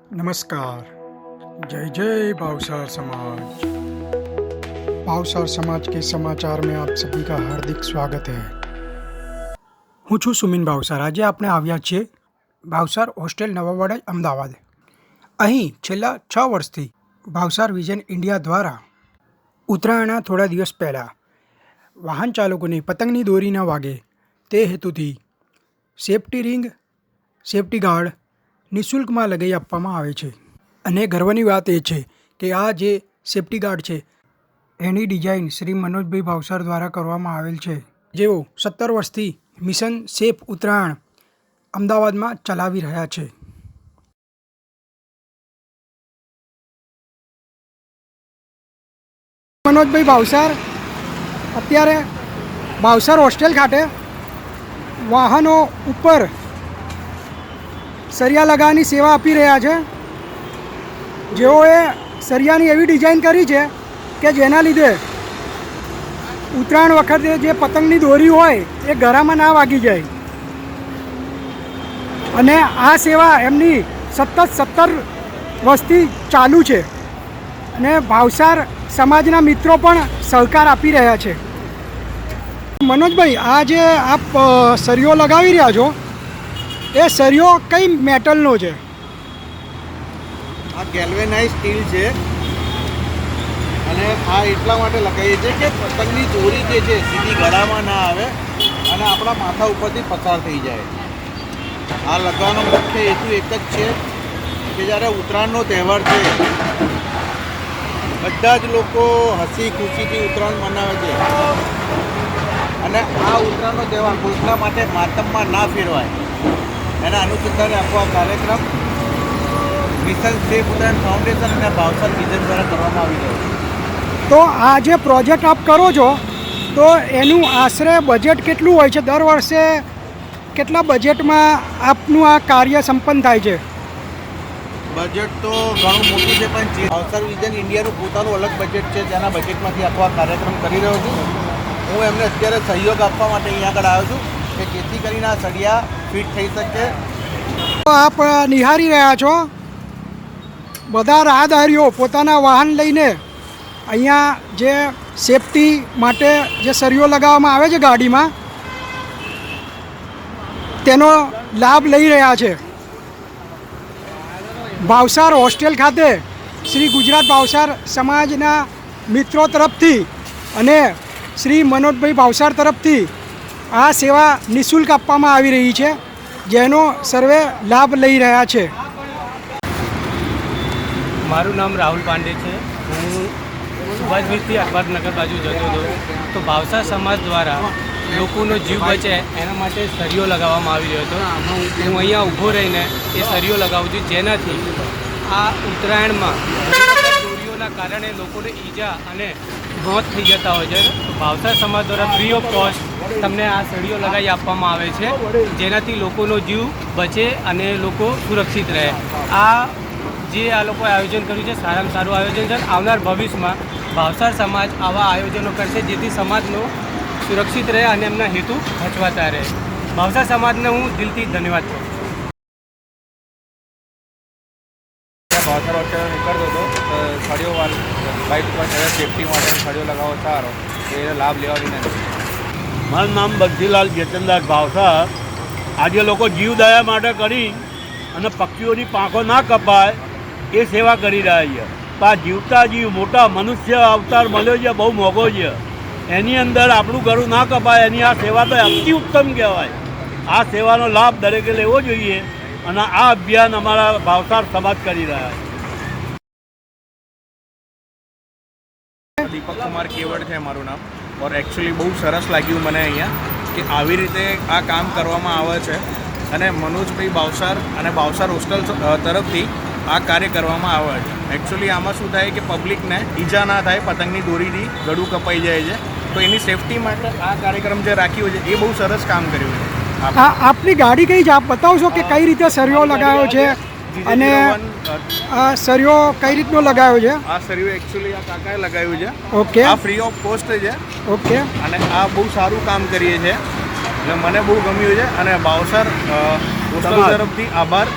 नमस्कार। जय जय भावसार समाज। भावसार समाज के समाचार में आप सभी का हार्दिक स्वागत है। હું છું સુમિન ભાવસાર। આજે આપણે આવ્યા છીએ ભાવસાર હોસ્ટેલ નવાવાડા અમદાવાદ। અહીં છેલ્લા 6 વર્ષથી ભાવસાર વિઝન ઇન્ડિયા દ્વારા ઉત્તરાયણના થોડા દિવસ પહેલાં વાહન ચાલકોને પતંગની દોરી ન વાગે તે હેતુથી સેફ્ટી રિંગ, સેફ્ટી ગાર્ડ નિઃશુલ્કમાં લગાવી આપવામાં આવે છે। અને ગર્વની વાત એ છે કે આ જે સેફ્ટી ગાર્ડ છે એની ડિઝાઇન શ્રી મનોજભાઈ ભાવસાર દ્વારા કરવામાં આવેલ છે, જેઓ 17 વર્ષથી મિશન સેફ ઉત્તરાયણ અમદાવાદમાં ચલાવી રહ્યા છે। મનોજભાઈ ભાવસાર અત્યારે ભાવસાર હોસ્ટેલ ખાતે વાહનો ઉપર સરિયા લગાવવાની સેવા આપી રહ્યા છે। જેઓએ સરિયાની એવી ડિઝાઇન કરી છે કે જેના લીધે ઉત્તરાયણ વખતે જે પતંગની દોરી હોય એ ગળામાં ના વાગી જાય। અને આ સેવા એમની સતત 17 વર્ષથી ચાલુ છે અને ભાવસાર સમાજના મિત્રો પણ સહકાર આપી રહ્યા છે। મનોજભાઈ, આ જે આપ સરિયો લગાવી રહ્યા છો એ સરિયો કઈ મેટલનો છે? આ ગેલ્વેનાઇઝ સ્ટીલ છે અને આ એટલા માટે લગાવીએ છીએ કે પતંગની દોરી જે છે સીધી ગળામાં ના આવે અને આપણા માથા ઉપરથી પસાર થઈ જાય। આ લગાવવાનો મુખ્ય હેતુ એક જ છે કે જ્યારે ઉત્તરાયણનો તહેવાર છે બધા જ લોકો હસી ખુશીથી ઉત્તરાયણ મનાવે છે અને આ ઉત્તરાયણનો તહેવાર કોઈકના માટે માતમમાં ના ફેરવાય એના અનુસંધાને આખો આ કાર્યક્રમ મિશન સેફ ઉત્તરાયણ ફાઉન્ડેશન અને ભાવસાર વિઝન દ્વારા કરવામાં આવી રહ્યો છે। તો આ જે પ્રોજેક્ટ આપ કરો છો તો એનું આશરે બજેટ કેટલું હોય છે? દર વર્ષે કેટલા બજેટમાં આપનું આ કાર્ય સંપન્ન થાય છે? બજેટ તો ઘણું મોટું છે પણ ભાવસાર વિઝન ઇન્ડિયાનું પોતાનું અલગ બજેટ છે જેના બજેટમાંથી આખો આ કાર્યક્રમ કરી રહ્યો છું। હું એમને અત્યારે સહયોગ આપવા માટે અહીંયા આગળ આવ્યો છું કે જેથી કરીને આ સળિયા ફિટ થઈ શકે। આપ નિહાળી રહ્યા છો બધા રાહદારીઓ પોતાના વાહન લઈને અહીંયા જે સેફટી માટે જે સરિયો લગાવવામાં આવે છે ગાડીમાં તેનો લાભ લઈ રહ્યા છે। ભાવસાર હોસ્ટેલ ખાતે શ્રી ગુજરાત ભાવસાર સમાજના મિત્રો તરફથી અને શ્રી મનોજભાઈ ભાવસાર તરફથી આ સેવા નિઃશુલ્ક આપવામાં આવી રહી છે, જેનો સર્વે લાભ લઈ રહ્યા છે। મારું નામ રાહુલ પાંડે છે। હું સુભાષબ્રિજથી અખબારનગર બાજુ જતો હતો તો ભાવસાર સમાજ દ્વારા લોકોનો જીવ બચે એના માટે સરિયો લગાવવામાં આવી રહ્યો હતો। હું અહીંયા ઊભો રહીને એ સરિયો લગાવું છું, જેનાથી આ ઉત્તરાયણમાં દોરીઓના કારણે લોકોને ઈજા અને મોત થઈ જતા હોય છે। તો ભાવસાર સમાજ દ્વારા ફ્રી ઓફ કોસ્ટ તમને આ સળીઓ લગાવી આપવામાં આવે છે, જેનાથી લોકોનો જીવ બચે અને લોકો સુરક્ષિત રહે। જે આ લોકોએ આયોજન કર્યું છે સારામાં સારું આયોજન છે। આવનાર ભવિષ્યમાં ભાવસાર સમાજ આવા આયોજનો કરશે જેથી સમાજનો સુરક્ષિત રહે અને એમના હેતુ હચવાતા રહે। ભાવસાર સમાજને હું દિલથી ધન્યવાદ કરું છું। ભાવસાર હોસ્ટેલ નીકળતો હતો સળિયો બાઇક ઉપર સેફટી માટે સળિયો લગાવો સારો એ લાભ લેવા વિનંતી। મારું નામ બક્ષીલાલ જેતનદાસ ભાવસાર। આજે લોકો જીવદયા માટે કરી અને પક્ષીઓની પાંખો ના કપાય એ સેવા કરી રહ્યા છે। તો આ જીવતા જીવ મોટા મનુષ્ય અવતાર મળ્યો છે, બહુ મોંઘો છે, એની અંદર આપણું ગળું ના કપાય એની આ સેવા તો અતિ ઉત્તમ કહેવાય। આ સેવાનો લાભ દરેકે લેવો જોઈએ અને આ અભિયાન અમારા ભાવસાર સમાજ કરી રહ્યા છે। દીપક કુમાર કેવડ છે મારું નામ। ઓર એકચ્યુઅલી બહુ સરસ લાગ્યું મને અહીંયા કે આવી રીતે આ કામ કરવામાં આવે છે અને મનોજભાઈ ભાવસાર અને ભાવસાર હોસ્ટેલ તરફથી આ કાર્ય કરવામાં આવે છે। એકચ્યુઅલી આમાં શું થાય કે પબ્લિકને ઈજા ના થાય, પતંગની દોરીથી ગળું કપાઈ જાય છે, તો એની સેફટી માટે આ કાર્યક્રમ જે રાખ્યો છે એ બહુ સરસ કામ કર્યું છે। આપની ગાડી કઈ છે? આપ બતાવશો કે કઈ રીતે સરિયો લગાવ્યો છે અને આ સરિયો કઈ રીતનો લગાવ્યો છે? આ સરિયો એકચ્યુઅલી આ કાકાએ લગાવ્યું છે। ઓકે, આ ફ્રી ઓફ કોસ્ટ છે। ઓકે, અને આ બહુ સારું કામ કરીએ છીએ એટલે મને બહુ ગમ્યું છે અને ભાવસાર હોસ્ટેલ તરફથી આભાર।